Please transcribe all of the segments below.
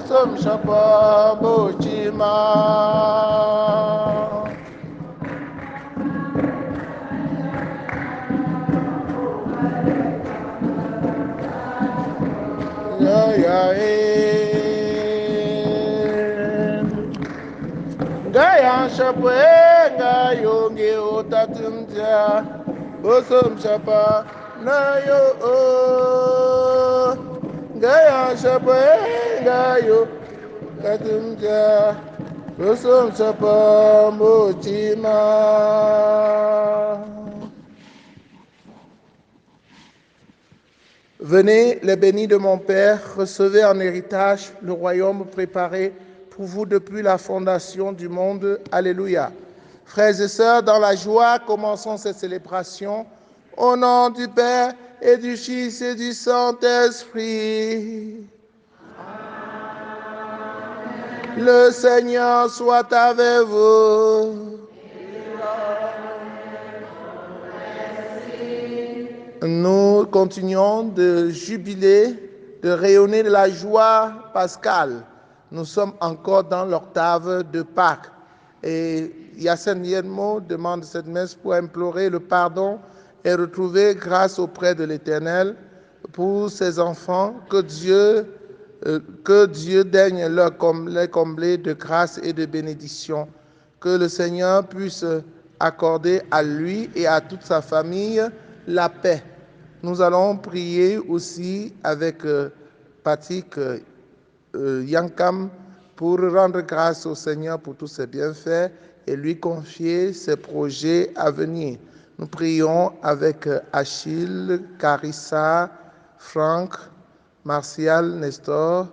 bosom shapa bochima. Ya ya Gaya shapa gayo nge otatumja bosom shapa na yo Gaya shapa gayo katumja bosom shapa mochima. Venez, les bénis de mon Père, recevez en héritage le royaume préparé pour vous depuis la fondation du monde. Alléluia. Frères et sœurs, dans la joie, commençons cette célébration au nom du Père et du Fils et du Saint-Esprit. Le Seigneur soit avec vous. Nous continuons de jubiler, de rayonner de la joie pascale. Nous sommes encore dans l'octave de Pâques. Et Yacine Yedmo demande cette messe pour implorer le pardon et retrouver grâce auprès de l'Éternel pour ses enfants. Que Dieu daigne les combler de grâce et de bénédiction. Que le Seigneur puisse accorder à lui et à toute sa famille la paix. Nous allons prier aussi avec Patrick Yankam pour rendre grâce au Seigneur pour tous ses bienfaits et lui confier ses projets à venir. Nous prions avec Achille, Carissa, Franck, Martial, Nestor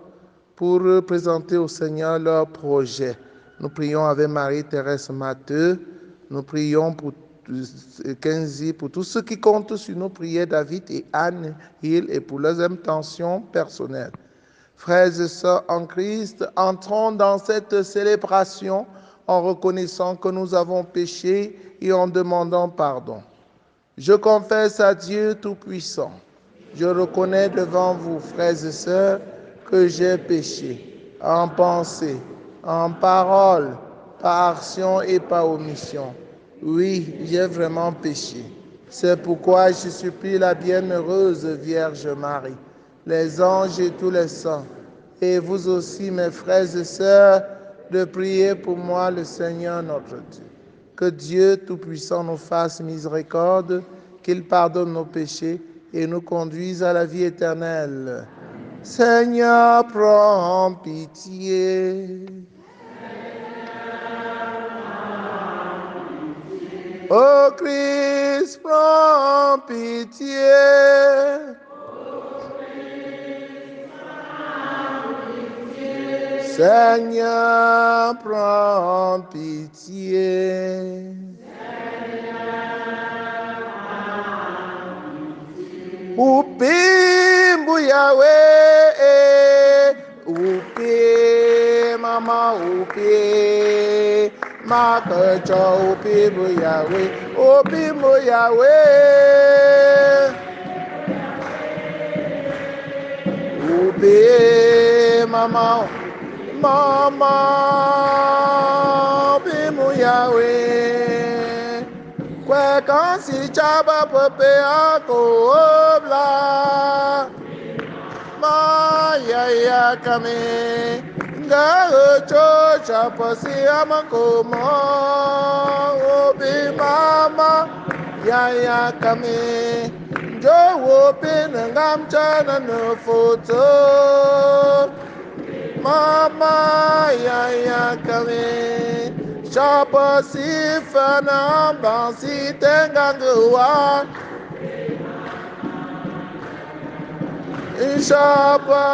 pour présenter au Seigneur leurs projets. Nous prions avec Marie-Thérèse Matteux. Nous prions pour Kenzie, pour tous ceux qui comptent sur nos prières, David et Anne Hill, et pour leurs intentions personnelles. Frères et sœurs en Christ, entrons dans cette célébration en reconnaissant que nous avons péché et en demandant pardon. Je confesse à Dieu Tout-Puissant. Je reconnais devant vous, frères et sœurs, que j'ai péché en pensée, en parole, par action et par omission. Oui, j'ai vraiment péché. C'est pourquoi je supplie la bienheureuse Vierge Marie, les anges et tous les saints, et vous aussi, mes frères et sœurs, de prier pour moi le Seigneur notre Dieu. Que Dieu Tout-Puissant nous fasse miséricorde, qu'il pardonne nos péchés et nous conduise à la vie éternelle. Seigneur, prends pitié. Ô Christ, prends pitié. Seigneur, prends pitié. Upi Yahweh, upi mama upi, makacha upi Yahweh, upi Yahweh, upi mama upi Yahweh. Kwe kansi chaba pepe ako obla ma ya kame nga cho chapa si amako mo obi mama ya kame jo obi ngam chana no foto mama ya kame Chapa si fana bansi tengangwa Chapa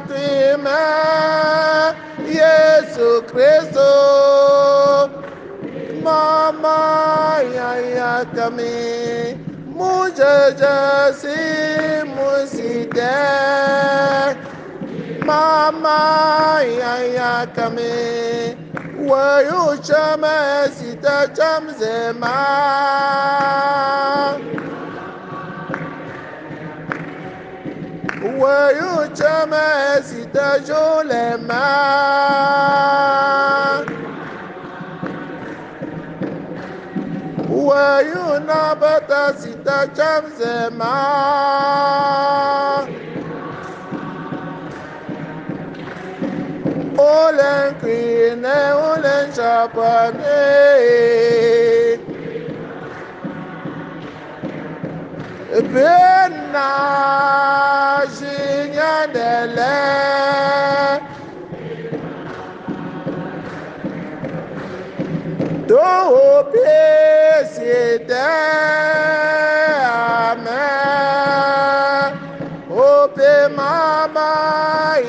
time Yesu Kristo Mama ya kami Mujaja si musite Mama ya kami Wayu chama sita chamzema Voyons jamais si ta jolie main. Voyons n'abata si ta jamse main. Olen crine, olen japonais. Bena jinyandele. Do pieside amen. Ope mama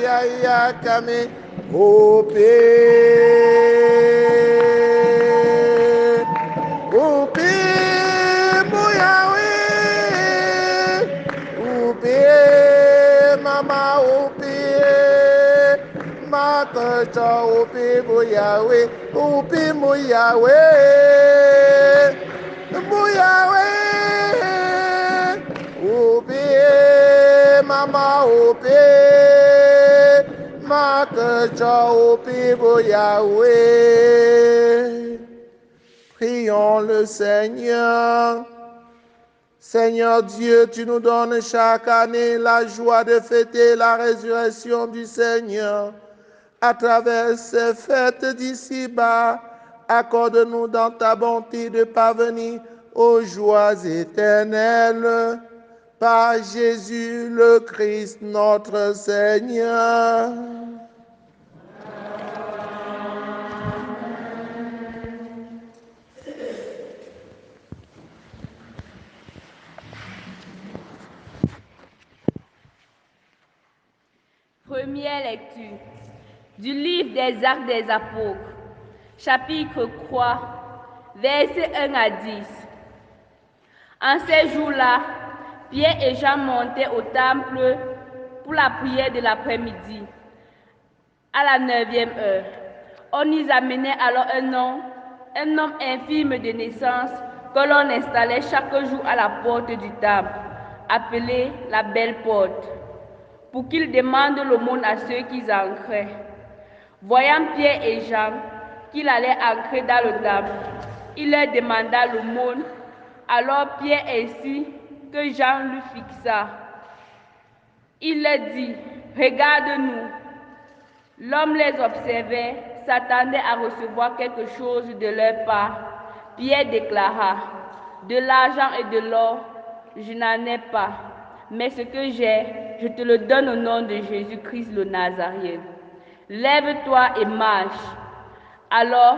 ya kame. Ope muyawe. Ope mama ope. Makacha ope muyawe. Ope muyawe. Muyawe. Ope mama ope. Prions le Seigneur. Seigneur Dieu, tu nous donnes chaque année la joie de fêter la résurrection du Seigneur. À travers ces fêtes d'ici-bas, accorde-nous dans ta bonté de parvenir aux joies éternelles. Par Jésus le Christ notre Seigneur. Première lecture du livre des Actes des Apôtres, chapitre 3, versets 1 à 10. En ces jours-là, Pierre et Jean montaient au temple pour la prière de l'après-midi. À la 9e heure, on y amenait alors un homme infirme de naissance que l'on installait chaque jour à la porte du temple, appelée la Belle Porte, pour qu'il demande l'aumône à ceux qui entraient. Voyant Pierre et Jean qu'il allait entrer dans le temple, il leur demanda l'aumône. Alors Pierre ainsi que Jean lui fixa. Il leur dit, regarde-nous. L'homme les observait, s'attendait à recevoir quelque chose de leur part. Pierre déclara, de l'argent et de l'or, je n'en ai pas, mais ce que j'ai, je te le donne au nom de Jésus-Christ le Nazarien. Lève-toi et marche. Alors,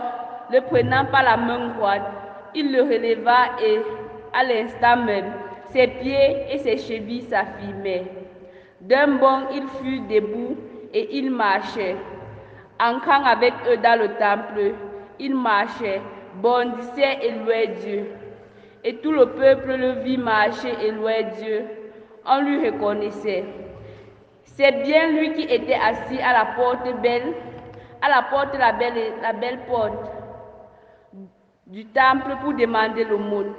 le prenant par la main droite, il le releva et, à l'instant même, ses pieds et ses chevilles s'affirmaient. D'un bond, il fut debout et il marchait. Entrant avec eux dans le temple, il marchait, bondissait et louait Dieu. Et tout le peuple le vit marcher et louer Dieu. On lui reconnaissait. C'est bien lui qui était assis à la porte belle, la belle porte du temple pour demander l'aumône.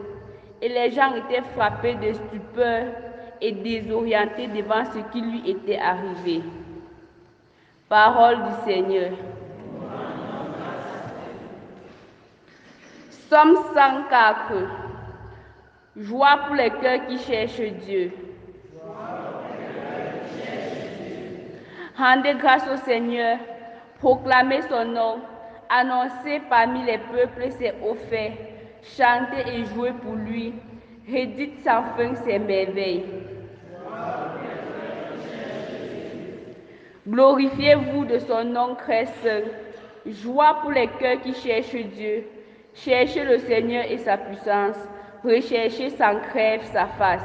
Et les gens étaient frappés de stupeur et désorientés devant ce qui lui était arrivé. Parole du Seigneur. Somme 104. Joie pour les cœurs qui cherchent Dieu. Rendez grâce au Seigneur, proclamez son nom, annoncez parmi les peuples ses hauts faits, chantez et jouez pour lui, redites sans fin ses merveilles. Glorifiez-vous de son nom très saint. Joie pour les cœurs qui cherchent Dieu. Cherchez le Seigneur et sa puissance. Recherchez sans crève sa face.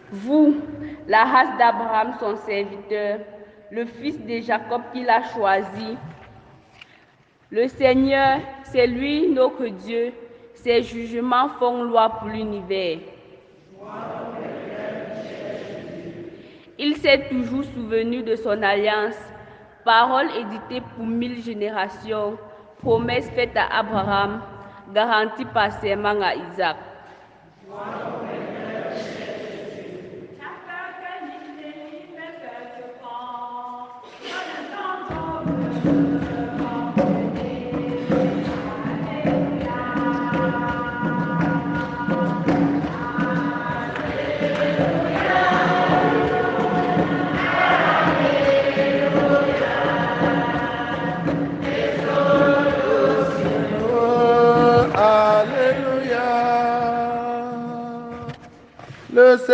Vous, la race d'Abraham, son serviteur, le fils de Jacob qu'il a choisi. Le Seigneur, c'est lui notre Dieu. Ses jugements font loi pour l'univers. Il s'est toujours souvenu de son alliance, parole éditée pour 1000 générations, promesse faite à Abraham, garantie par serment à Isaac.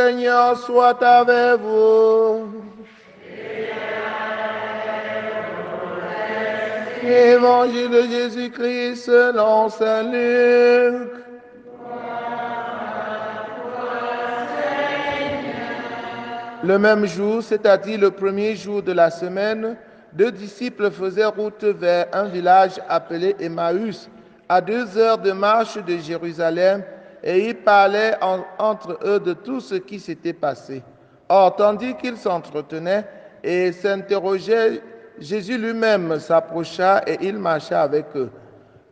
Seigneur soit avec vous. Évangile de Jésus-Christ selon saint Luc. Le même jour, c'est-à-dire le premier jour de la semaine, 2 disciples faisaient route vers un village appelé Emmaüs, à 2 heures de marche de Jérusalem, et ils parlaient entre eux de tout ce qui s'était passé. Or, tandis qu'ils s'entretenaient et s'interrogeaient, Jésus lui-même s'approcha et il marcha avec eux.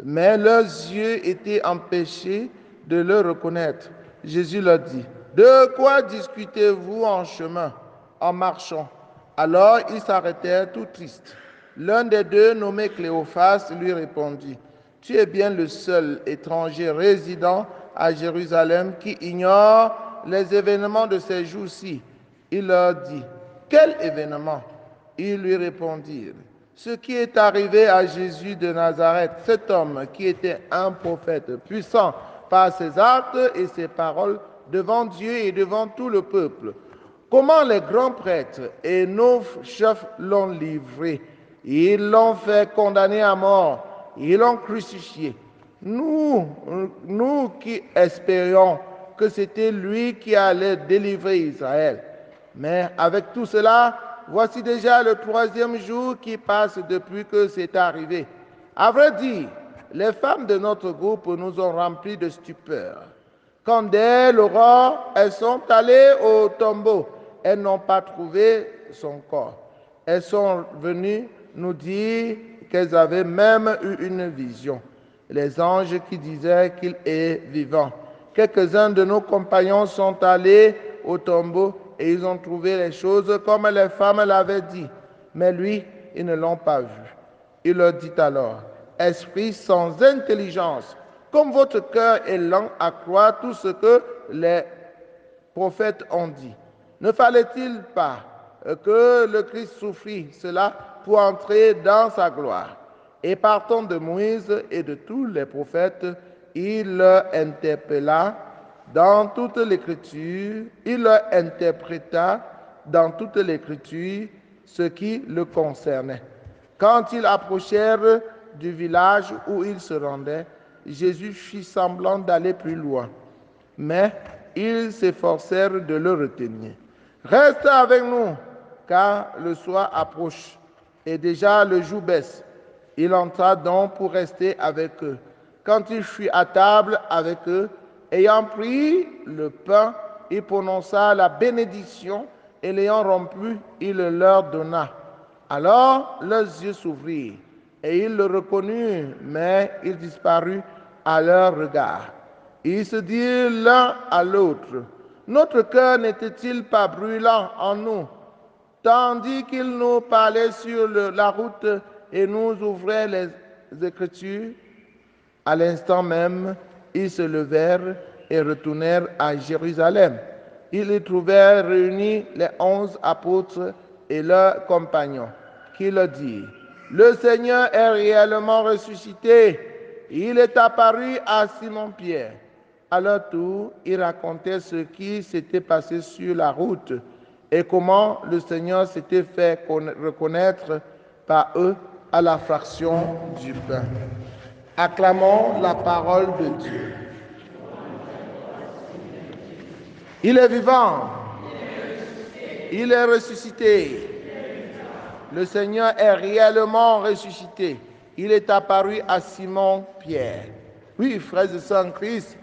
Mais leurs yeux étaient empêchés de le reconnaître. Jésus leur dit: de quoi discutez-vous en chemin, en marchant? Alors ils s'arrêtèrent tout tristes. L'un des deux, nommé Cléophas, lui répondit: tu es bien le seul étranger résident à Jérusalem qui ignore les événements de ces jours-ci. Il leur dit: quel événement? Ils lui répondirent: ce qui est arrivé à Jésus de Nazareth, cet homme qui était un prophète puissant par ses actes et ses paroles devant Dieu et devant tout le peuple. Comment les grands prêtres et nos chefs l'ont livré. Ils l'ont fait condamner à mort. Ils l'ont crucifié. Nous qui espérions que c'était lui qui allait délivrer Israël. Mais avec tout cela, voici déjà le 3e jour qui passe depuis que c'est arrivé. À vrai dire, les femmes de notre groupe nous ont remplis de stupeur. Quand dès l'aurore, elles sont allées au tombeau, elles n'ont pas trouvé son corps. Elles sont venues nous dire qu'elles avaient même eu une vision. Les anges qui disaient qu'il est vivant. Quelques-uns de nos compagnons sont allés au tombeau et ils ont trouvé les choses comme les femmes l'avaient dit. Mais lui, ils ne l'ont pas vu. Il leur dit alors: esprit sans intelligence, comme votre cœur est lent à croire tout ce que les prophètes ont dit. Ne fallait-il pas que le Christ souffrit cela pour entrer dans sa gloire? Et partant de Moïse et de tous les prophètes, il leur interpella dans toute l'Écriture, il leur interpréta dans toute l'Écriture ce qui le concernait. Quand ils approchèrent du village où ils se rendaient, Jésus fit semblant d'aller plus loin, mais ils s'efforcèrent de le retenir. Reste avec nous, car le soir approche et déjà le jour baisse. Il entra donc pour rester avec eux. Quand il fut à table avec eux, ayant pris le pain, il prononça la bénédiction et l'ayant rompu, il le leur donna. Alors leurs yeux s'ouvrirent et ils le reconnurent, mais il disparut à leur regard. Ils se dirent l'un à l'autre: notre cœur n'était-il pas brûlant en nous, tandis qu'il nous parlait sur la route et nous ouvrait les Écritures? À l'instant même, ils se levèrent et retournèrent à Jérusalem. Ils y trouvèrent réunis les 11 apôtres et leurs compagnons, qui leur dirent: le Seigneur est réellement ressuscité. Il est apparu à Simon-Pierre. À leur tour, ils racontaient ce qui s'était passé sur la route et comment le Seigneur s'était fait reconnaître par eux à la fraction du pain. Acclamons la parole de Dieu. Il est vivant. Il est ressuscité. Le Seigneur est réellement ressuscité. Il est apparu à Simon-Pierre. Oui, frères et sœurs en Christ,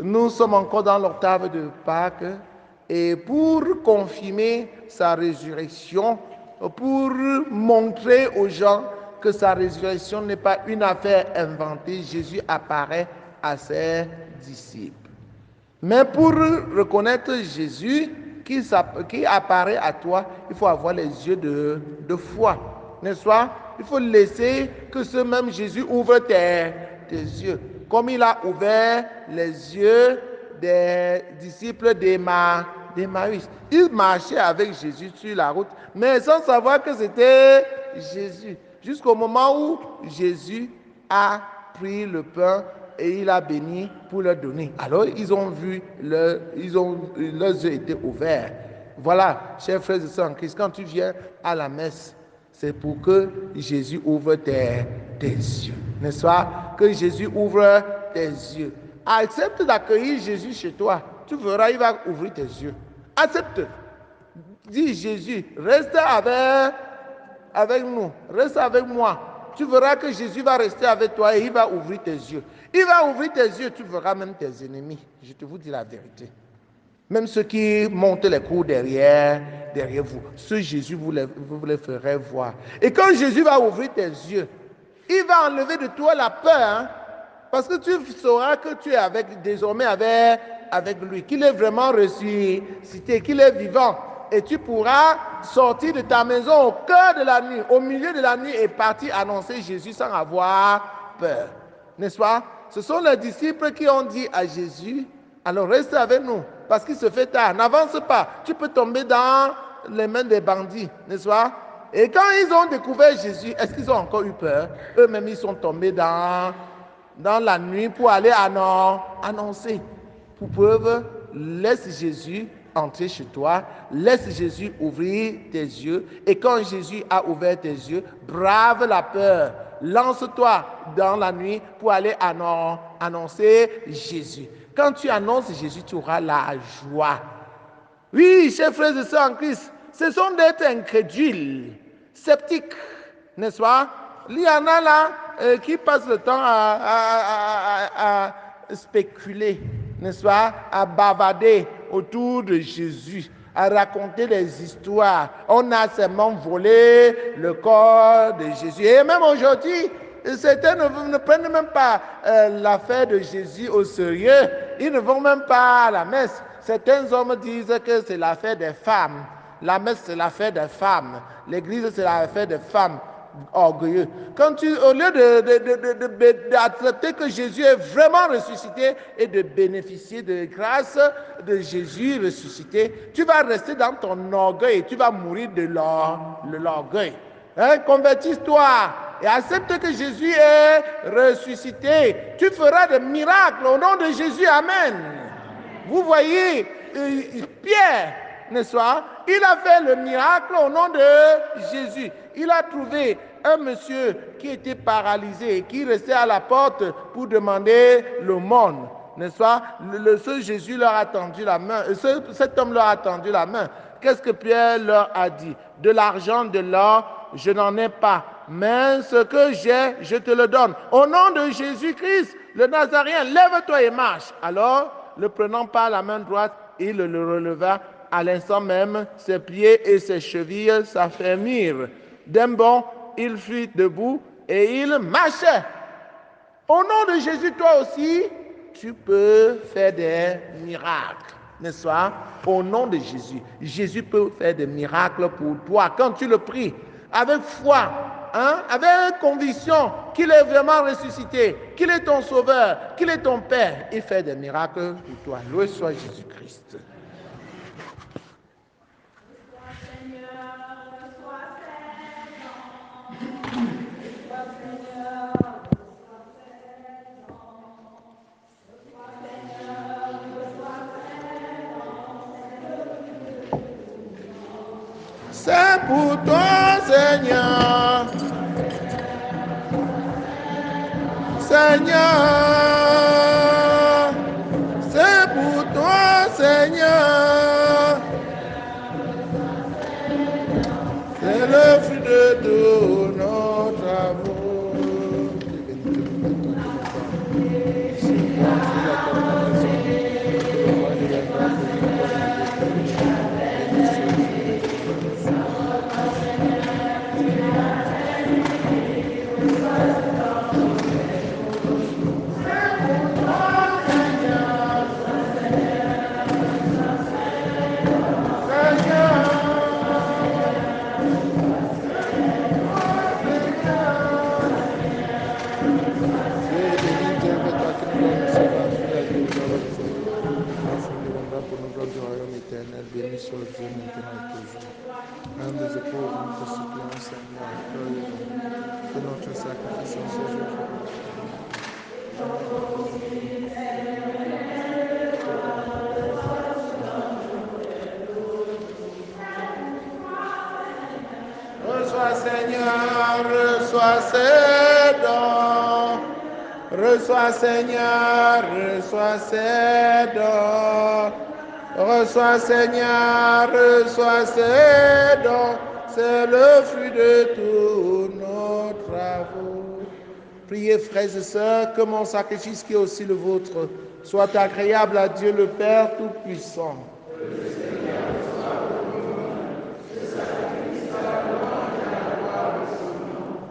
nous sommes encore dans l'octave de Pâques et pour confirmer sa résurrection, pour montrer aux gens que sa résurrection n'est pas une affaire inventée, Jésus apparaît à ses disciples. Mais pour reconnaître Jésus qui apparaît à toi, il faut avoir les yeux de foi, n'est-ce pas? Il faut laisser que ce même Jésus ouvre tes yeux, comme il a ouvert les yeux des disciples d'Emmaüs. Ils marchaient avec Jésus sur la route, mais sans savoir que c'était Jésus. Jusqu'au moment où Jésus a pris le pain et il a béni pour leur donner. Alors ils ont vu, leurs yeux étaient ouverts. Voilà, chers frères et sœurs en Christ, quand tu viens à la messe, c'est pour que Jésus ouvre tes yeux, n'est-ce pas? Que Jésus ouvre tes yeux. Accepte d'accueillir Jésus chez toi. Tu verras, il va ouvrir tes yeux. Accepte. Dis Jésus, reste avec nous, reste avec moi. Tu verras que Jésus va rester avec toi et il va ouvrir tes yeux. Il va ouvrir tes yeux, tu verras même tes ennemis. Je te vous dis la vérité. Même ceux qui montent les cours derrière vous, ceux Jésus vous les ferez voir. Et quand Jésus va ouvrir tes yeux, il va enlever de toi la peur, hein, parce que tu sauras que tu es désormais avec lui, qu'il est vraiment ressuscité, qu'il est vivant. Et tu pourras sortir de ta maison au cœur de la nuit, au milieu de la nuit, et partir annoncer Jésus sans avoir peur. N'est-ce pas? Ce sont les disciples qui ont dit à Jésus, alors reste avec nous, parce qu'il se fait tard. N'avance pas, tu peux tomber dans les mains des bandits, n'est-ce pas? Et quand ils ont découvert Jésus, est-ce qu'ils ont encore eu peur? Eux-mêmes, ils sont tombés dans la nuit pour aller annoncer. Pour preuve, laisse Jésus entrer chez toi, laisse Jésus ouvrir tes yeux, et quand Jésus a ouvert tes yeux, brave la peur, lance-toi dans la nuit pour aller annoncer Jésus. Quand tu annonces Jésus, tu auras la joie. Oui, chers frères et sœurs en Christ, ce sont d'être incrédules, sceptiques, n'est-ce pas? Il y en a là qui passent le temps à spéculer, n'est-ce pas? À bavarder autour de Jésus, à raconter des histoires. On a seulement volé le corps de Jésus. Et même aujourd'hui, certains ne prennent même pas l'affaire de Jésus au sérieux. Ils ne vont même pas à la messe. Certains hommes disent que c'est l'affaire des femmes. La messe, c'est l'affaire des femmes. L'église, c'est l'affaire des femmes orgueilleux. Au lieu d'accepter que Jésus est vraiment ressuscité et de bénéficier de grâce de Jésus ressuscité, tu vas rester dans ton orgueil et tu vas mourir de l'orgueil. Hein? Convertis-toi et accepte que Jésus est ressuscité. Tu feras des miracles au nom de Jésus. Amen. Vous voyez, Pierre, n'est-ce pas? Il a fait le miracle au nom de Jésus. Il a trouvé un monsieur qui était paralysé et qui restait à la porte pour demander l'aumône, n'est-ce pas? Ce Jésus leur a tendu la main, cet homme leur a tendu la main. Qu'est-ce que Pierre leur a dit? De l'argent, de l'or, je n'en ai pas, mais ce que j'ai, je te le donne. Au nom de Jésus-Christ, le Nazaréen, lève-toi et marche. Alors, le prenant par la main droite, il le releva. À l'instant même, ses pieds et ses chevilles s'affermirent. D'un bond, il fut debout et il marchait. Au nom de Jésus, toi aussi, tu peux faire des miracles, n'est-ce pas? Au nom de Jésus, Jésus peut faire des miracles pour toi. Quand tu le pries, avec foi, hein, avec conviction qu'il est vraiment ressuscité, qu'il est ton sauveur, qu'il est ton Père, il fait des miracles pour toi. Loué soit Jésus-Christ. C'est pour toi, Seigneur. Seigneur, c'est pour toi, Seigneur. C'est le fruit de tout notre amour. Béni soit Dieu maintenant et toujours. Même les épaules, notre suppliant, Seigneur, que notre sacrifice en ce jour. reçois ces dons. Reçois, Seigneur, reçois ces dons. Reçois, Seigneur, reçois ces dons. C'est le fruit de tous nos travaux. Priez, frères et sœurs, que mon sacrifice, qui est aussi le vôtre, soit agréable à Dieu le Père Tout-Puissant.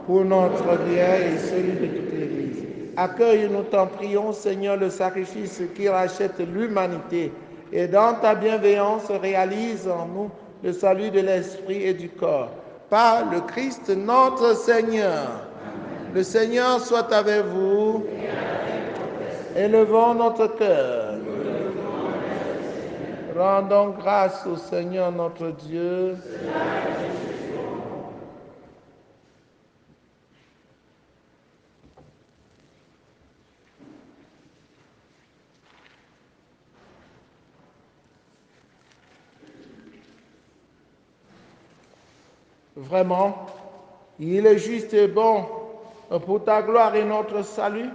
Pour notre bien et celui de toute l'Église. Accueille, nous t'en prions, Seigneur, le sacrifice qui rachète l'humanité, et dans ta bienveillance réalise en nous le salut de l'esprit et du corps. Par le Christ notre Seigneur. Le Seigneur soit avec vous. Élevons notre cœur. Rendons grâce au Seigneur notre Dieu. Vraiment, il est juste et bon pour ta gloire et notre salut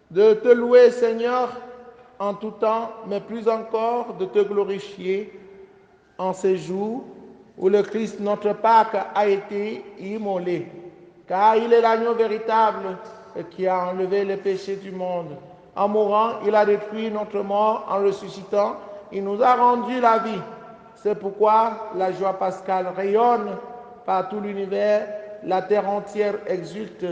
de te louer, Seigneur, en tout temps, mais plus encore de te glorifier en ces jours où le Christ, notre Pâque, a été immolé, car il est l'agneau véritable qui a enlevé les péchés du monde. En mourant, il a détruit notre mort. En ressuscitant, il nous a rendu la vie. C'est pourquoi la joie pascale rayonne par tout l'univers, la terre entière exulte,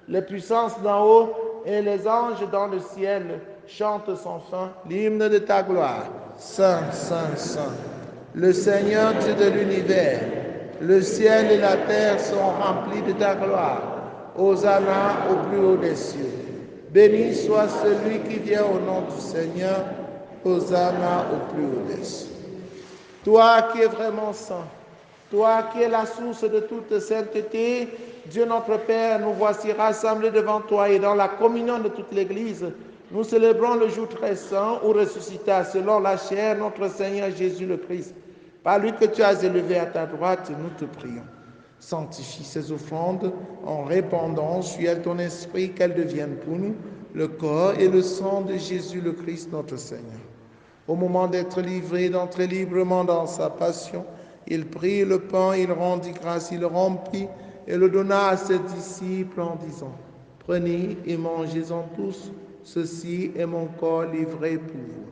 les puissances d'en haut et les anges dans le ciel chantent sans fin l'hymne de ta gloire. Saint, Saint, Saint, le Seigneur Dieu de l'univers, le ciel et la terre sont remplis de ta gloire. Hosanna au plus haut des cieux. Béni soit celui qui vient au nom du Seigneur. Hosanna au plus haut des cieux. Toi qui es vraiment saint, toi qui es la source de toute sainteté, Dieu notre Père, nous voici rassemblés devant toi et dans la communion de toute l'Église, nous célébrons le jour très saint où ressuscita selon la chair notre Seigneur Jésus le Christ. Par lui que tu as élevé à ta droite, nous te prions. Sanctifie ces offrandes en répandant sur elles ton esprit, qu'elles deviennent pour nous le corps et le sang de Jésus le Christ notre Seigneur. Au moment d'être livré, d'entrer librement dans sa passion, il prit le pain, il rendit grâce, il le rompit et le donna à ses disciples en disant, « Prenez et mangez-en tous, ceci est mon corps livré pour vous. »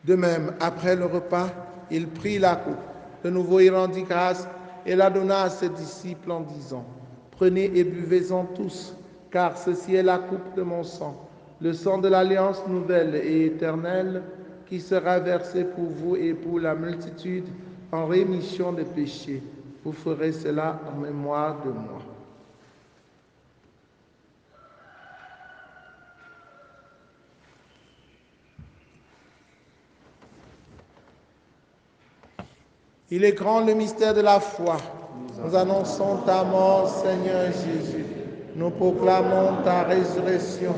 De même, après le repas, il prit la coupe. De nouveau, il rendit grâce et la donna à ses disciples en disant, « Prenez et buvez-en tous, car ceci est la coupe de mon sang, le sang de l'alliance nouvelle et éternelle, qui sera versé pour vous et pour la multitude en rémission des péchés. Vous ferez cela en mémoire de moi. » Il est grand le mystère de la foi. Nous annonçons ta mort, Seigneur Jésus. Nous proclamons ta résurrection.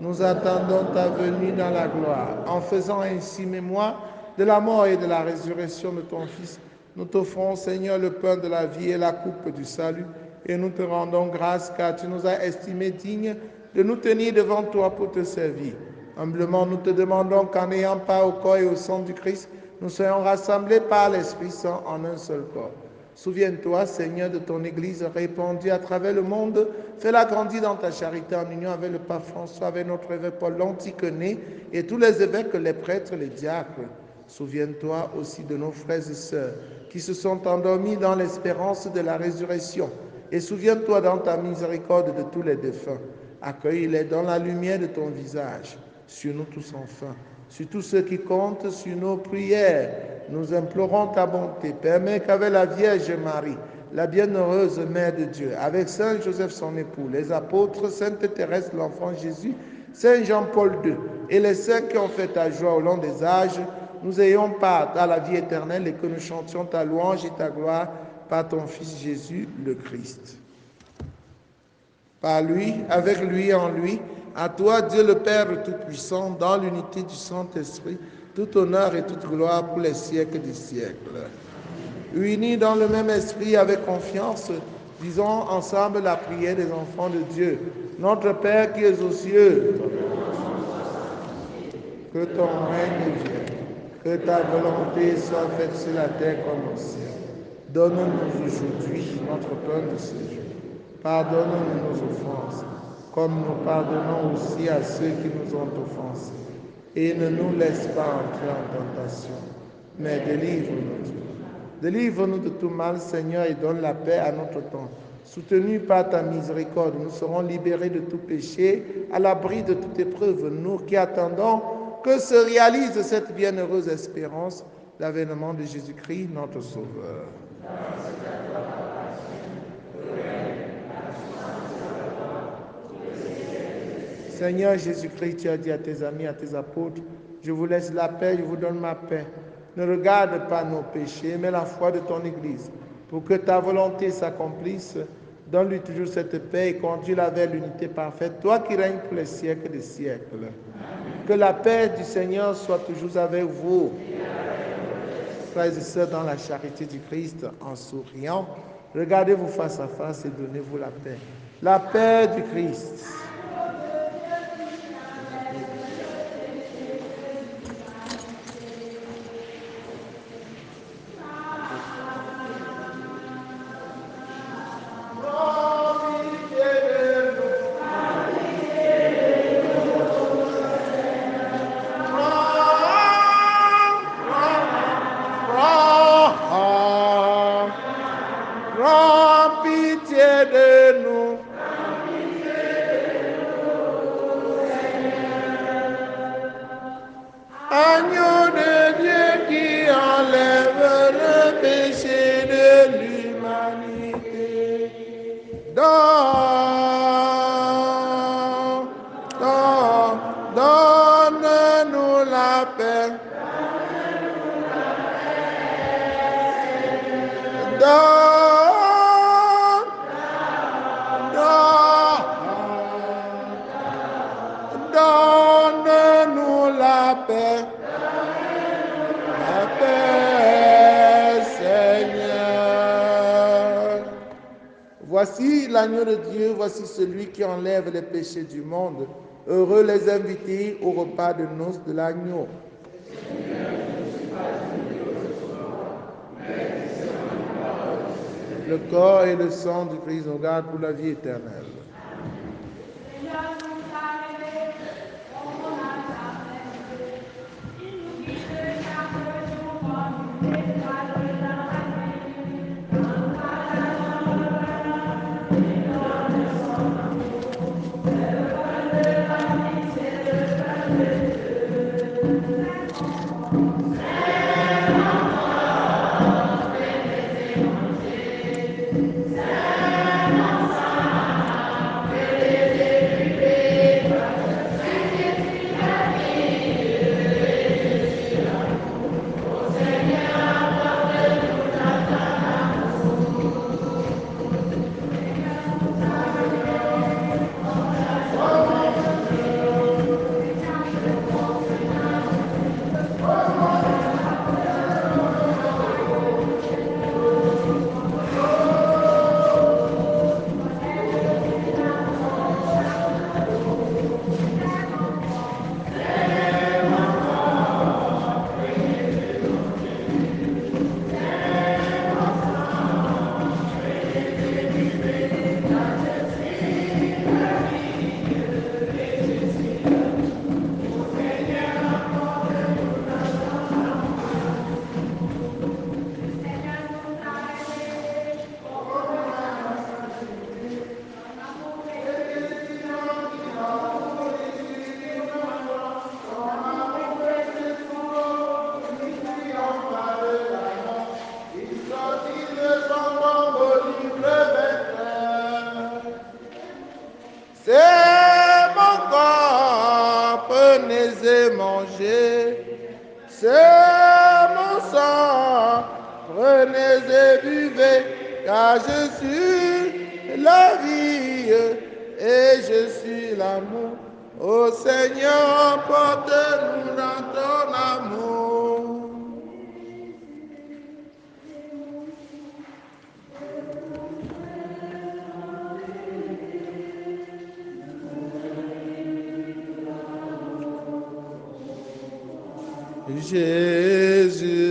Nous attendons ta venue dans la gloire. En faisant ainsi mémoire de la mort et de la résurrection de ton Fils, nous t'offrons, Seigneur, le pain de la vie et la coupe du salut. Et nous te rendons grâce car tu nous as estimés dignes de nous tenir devant toi pour te servir. Humblement, nous te demandons qu'en ayant part au corps et au sang du Christ, nous soyons rassemblés par l'Esprit Saint en un seul corps. Souviens-toi, Seigneur, de ton Église répandue à travers le monde. Fais-la grandir dans ta charité en union avec le pape François, avec notre évêque Paul l'Antiquené et tous les évêques, les prêtres, les diacres. Souviens-toi aussi de nos frères et sœurs qui se sont endormis dans l'espérance de la résurrection. Et souviens-toi dans ta miséricorde de tous les défunts. Accueille-les dans la lumière de ton visage. Sur nous tous enfin. Sur tous ceux qui comptent sur nos prières, nous implorons ta bonté. Permets qu'avec la Vierge Marie, la bienheureuse Mère de Dieu, avec Saint Joseph son époux, les apôtres, Sainte Thérèse, l'enfant Jésus, Saint Jean-Paul II et les saints qui ont fait ta joie au long des âges, nous ayons part à la vie éternelle et que nous chantions ta louange et ta gloire par ton Fils Jésus le Christ. Par lui, avec lui, en lui, À toi, Dieu le Père Tout-Puissant, dans l'unité du Saint-Esprit, tout honneur et toute gloire pour les siècles des siècles. Unis dans le même esprit avec confiance, disons ensemble la prière des enfants de Dieu. Notre Père qui es aux cieux, que ton règne vienne, que ta volonté soit faite sur la terre comme au ciel. Donne-nous aujourd'hui notre pain de ce jour. Pardonne-nous nos offenses, comme nous pardonnons aussi à ceux qui nous ont offensés. Et ne nous laisse pas entrer en tentation, mais délivre-nous du mal. Délivre-nous de tout mal, Seigneur, et donne la paix à notre temps. Soutenus par ta miséricorde, nous serons libérés de tout péché, à l'abri de toute épreuve, nous qui attendons que se réalise cette bienheureuse espérance, l'avènement de Jésus-Christ, notre Sauveur. Seigneur Jésus-Christ, tu as dit à tes amis, à tes apôtres, je vous laisse la paix, je vous donne ma paix. Ne regarde pas nos péchés, mais la foi de ton Église. Pour que ta volonté s'accomplisse, donne-lui toujours cette paix et conduis-la vers l'unité parfaite, toi qui règnes pour les siècles des siècles. Que la paix du Seigneur soit toujours avec vous. Frères et sœurs, dans la charité du Christ, en souriant, regardez-vous face à face et donnez-vous la paix. La paix du Christ. Prends pitié de nous. Agneau de Dieu qui enlève le péché de l'humanité. Donne-nous la paix. Donne-nous la paix. La paix, Seigneur. Voici l'agneau de Dieu, voici celui qui enlève les péchés du monde. Heureux les invités au repas de noces de l'agneau. Le corps et le sang du Christ nous gardent pour la vie éternelle. C'est mon corps, prenez et mangez. C'est mon sang, prenez et buvez, car je suis la vie et je suis l'amour. Ô Seigneur, porte-nous dans ton amour. Jésus.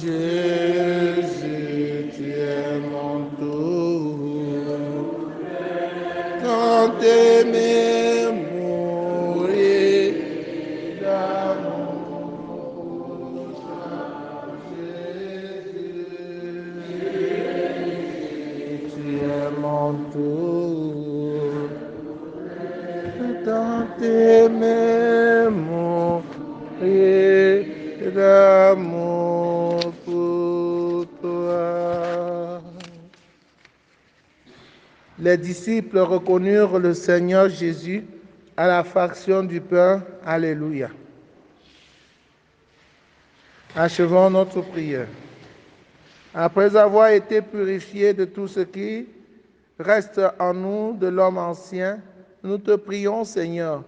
Jésus, tu es mon tout. Quand t'aimer mourir d'amour. Jésus, tu es mon tout. Quand t'aimer mourir d'amour pour toi. Les disciples reconnurent le Seigneur Jésus à la fraction du pain. Alléluia. Achevons notre prière. Après avoir été purifiés de tout ce qui reste en nous de l'homme ancien, nous te prions, Seigneur,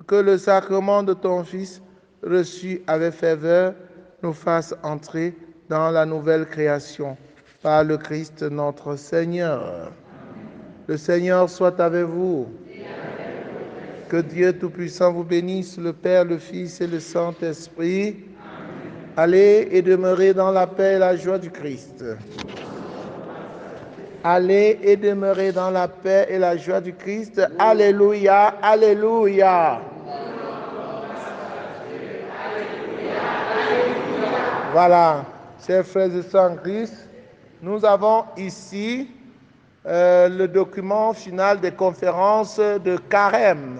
que le sacrement de ton Fils, reçu avec ferveur, nous fasse entrer dans la nouvelle création par le Christ notre Seigneur. Le Seigneur soit avec vous. Que Dieu Tout-Puissant vous bénisse, le Père, le Fils et le Saint-Esprit. Allez et demeurez dans la paix et la joie du Christ. Allez et demeurez dans la paix et la joie du Christ. Alléluia, alléluia. Voilà, chers frères et sœurs en Christ, nous avons ici le document final des conférences de Carême.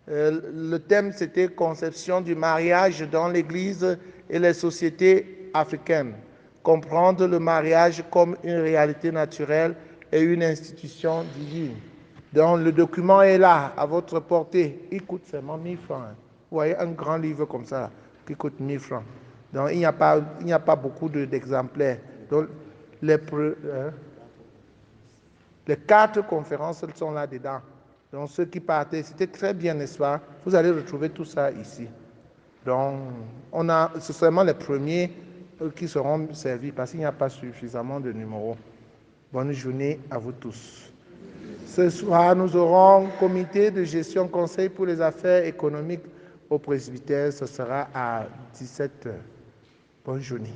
Le thème, c'était « Conception du mariage dans l'Église et les sociétés africaines. Comprendre le mariage comme une réalité naturelle et une institution divine. » Donc, le document est là, à votre portée. Il coûte seulement 1000 francs. Vous voyez, un grand livre comme ça, qui coûte 1000 francs. Donc, il n'y a pas beaucoup d'exemplaires. Donc, les 4 conférences, elles sont là-dedans. Donc, ceux qui partaient, c'était très bien, n'est-ce pas? Vous allez retrouver tout ça ici. Donc, c'est seulement les premiers qui seront servis parce qu'il n'y a pas suffisamment de numéros. Bonne journée à vous tous. Ce soir, nous aurons un comité de gestion conseil pour les affaires économiques au presbytère. Ce sera à 17h. Bonne journée.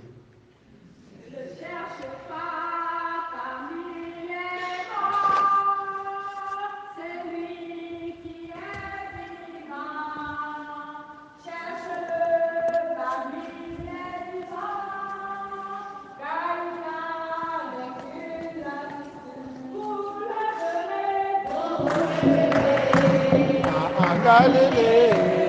Galilée.